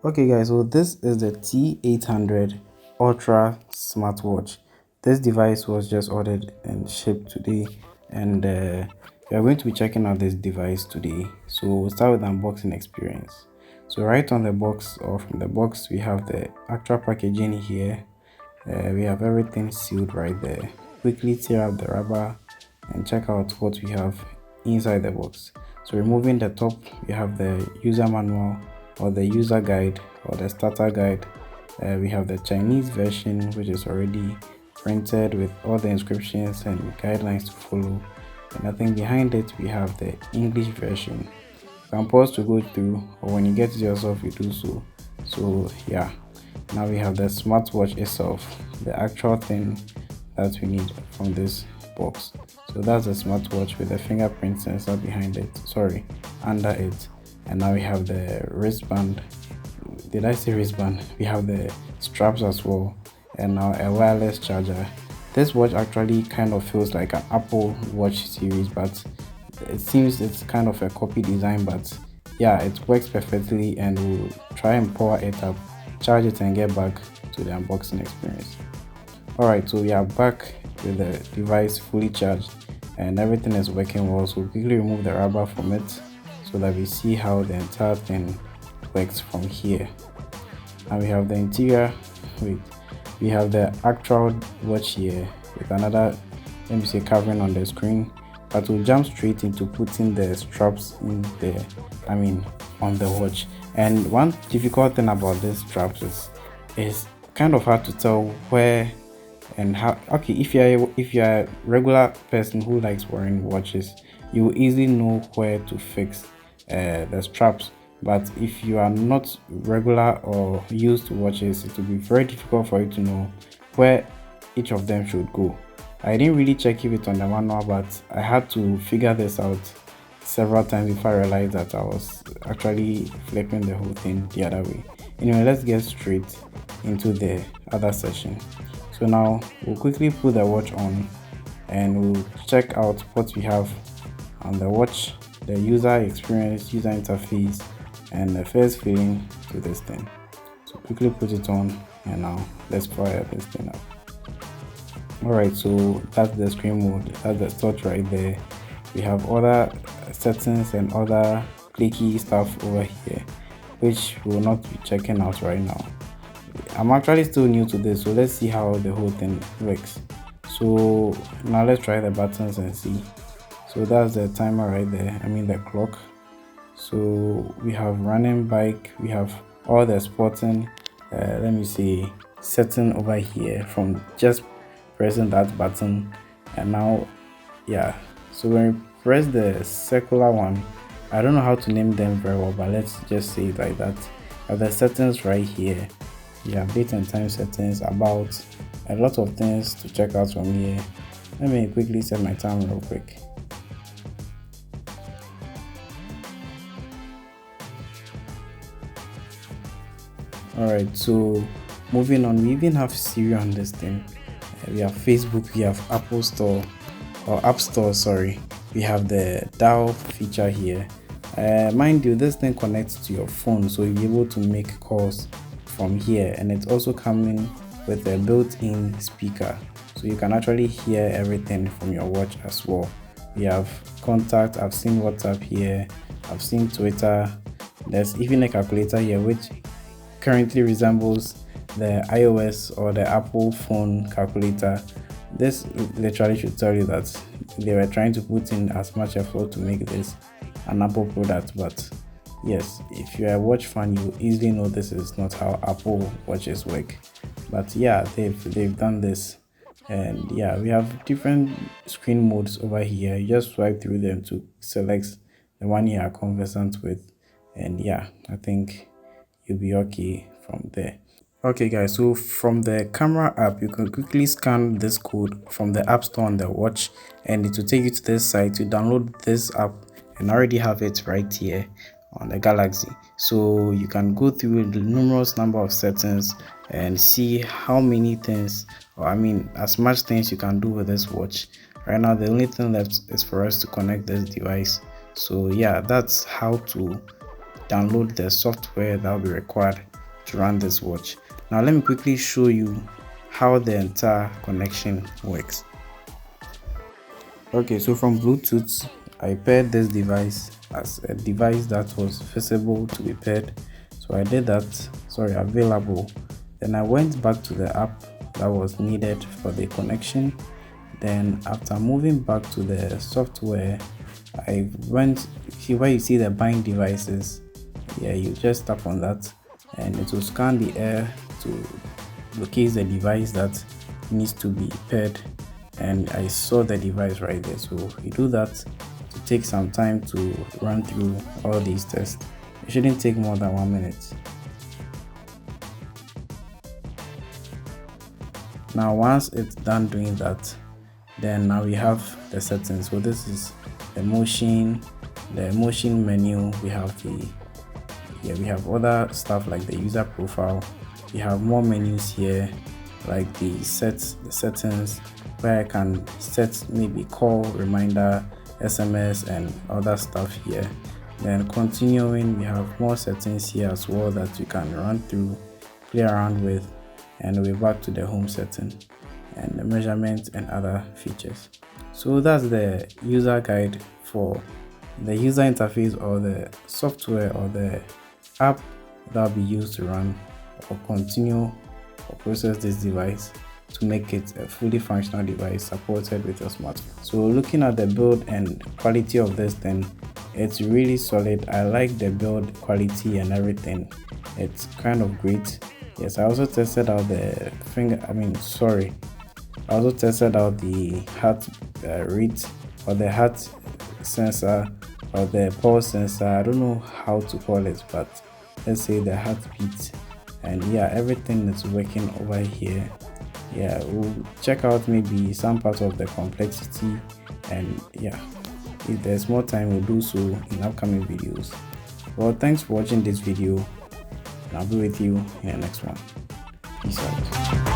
Okay guys, so this is the T800 Ultra Smartwatch. This device was just ordered and shipped today, and we are going to be checking out this device today. So we'll start with the unboxing experience. So right on the box, or from the box, we have the actual packaging here. We have everything sealed right there. Quickly tear out the rubber and check out what we have inside the box. So removing the top, we have the user manual or the user guide or the starter guide. We have the Chinese version, which is already printed with all the inscriptions and guidelines to follow, and I think behind it we have the English version. You can pause to go through, or when you get to yourself you do so. So yeah, now we have the smartwatch itself, the actual thing that we need from this box. So that's the smartwatch with the fingerprint sensor behind it, under it. And now we have the wristband. Did I say wristband? We have the straps as well, and now a wireless charger. This watch actually kind of feels like an Apple Watch series, but it seems it's kind of a copy design. But yeah, it works perfectly, and we'll try and power it up, charge it, and get back to the unboxing experience. Alright, so we are back with the device fully charged and everything is working well. So we'll quickly remove the rubber from it so that we see how the entire thing works from here. And we have the interior. We have the actual watch here with another, let me say, covering on the screen, but we'll jump straight into putting the straps in there, on the watch. And one difficult thing about these straps is kind of hard to tell where and how. Okay, if you're a regular person who likes wearing watches, you will easily know where to fix the straps. But if you are not regular or used to watches, it will be very difficult for you to know where each of them should go. I didn't really check it on the manual, but I had to figure this out several times before I realized that I was actually flipping the whole thing the other way. Anyway, let's get straight into the other session. So now we'll quickly put the watch on and we'll check out what we have on the watch, the user experience, user interface, and the first feeling to this thing. So quickly put it on, and now let's fire this thing up. Alright, so that's the screen mode, that's the touch right there. We have other settings and other clicky stuff over here, which we will not be checking out right now. I'm actually still new to this, so let's see how the whole thing works. So now let's try the buttons and see. So that's the timer right there, the clock. So we have running, bike, we have all the sporting, let me see, setting over here from just pressing that button. And now, yeah, so when we press the circular one, I don't know how to name them very well, but let's just say it like that. The settings right here, we have date and time settings, about a lot of things to check out from here. Let me quickly set my time real quick. Alright, so moving on, we even have Siri on this thing. We have Facebook, we have Apple Store or App Store, sorry. We have the dial feature here. Mind you, this thing connects to your phone, so you'll be able to make calls from here, and it's also coming with a built-in speaker, so you can actually hear everything from your watch as well. We have contact, I've seen WhatsApp here, I've seen Twitter. There's even a calculator here which currently resembles the iOS or the Apple phone calculator. This literally should tell you that they were trying to put in as much effort to make this an Apple product, but yes, if you're a watch fan, you easily know this is not how Apple watches work. But yeah, they've done this. And yeah, we have different screen modes over here. You just swipe through them to select the one you are conversant with, and yeah, I think you'll be okay from there. Okay guys, so from the camera app, you can quickly scan this code from the app store on the watch, and it will take you to this site to download this app, and I already have it right here on the Galaxy. So you can go through the numerous number of settings and see how many things, or as much things you can do with this watch. Right now the only thing left is for us to connect this device. So yeah, that's how to download the software that will be required to run this watch. Now let me quickly show you how the entire connection works. Okay, so from Bluetooth I paired this device as a device that was feasible to be paired, so I did that, available. Then I went back to the app that was needed for the connection. Then after moving back to the software, I went where you see the bind devices. Yeah, you just tap on that and it will scan the air to locate the device that needs to be paired, and I saw the device right there. So you do that to take some time to run through all these tests. It shouldn't take more than 1 minute. Now once it's done doing that, then now we have the settings. So this is the motion menu. We have we have other stuff like the user profile. We have more menus here, like the settings, where I can set maybe call, reminder, SMS and other stuff here. Then continuing, we have more settings here as well that you can run through, play around with, and we're back to the home setting and the measurement and other features. So that's the user guide for the user interface or the software or the app that will be used to run or continue or process this device to make it a fully functional device supported with your smartphone. So looking at the build and quality of this thing, it's really solid. I like the build quality and everything. It's kind of great. Yes, I also tested out the I also tested out the heart rate or the heart sensor or the pulse sensor. I don't know how to call it, but let's say the heartbeat. And yeah, everything is working over here. Yeah, we'll check out maybe some part of the complexity, and yeah, if there's more time we'll do so in upcoming videos. Well, thanks for watching this video, and I'll be with you in the next one. Peace out.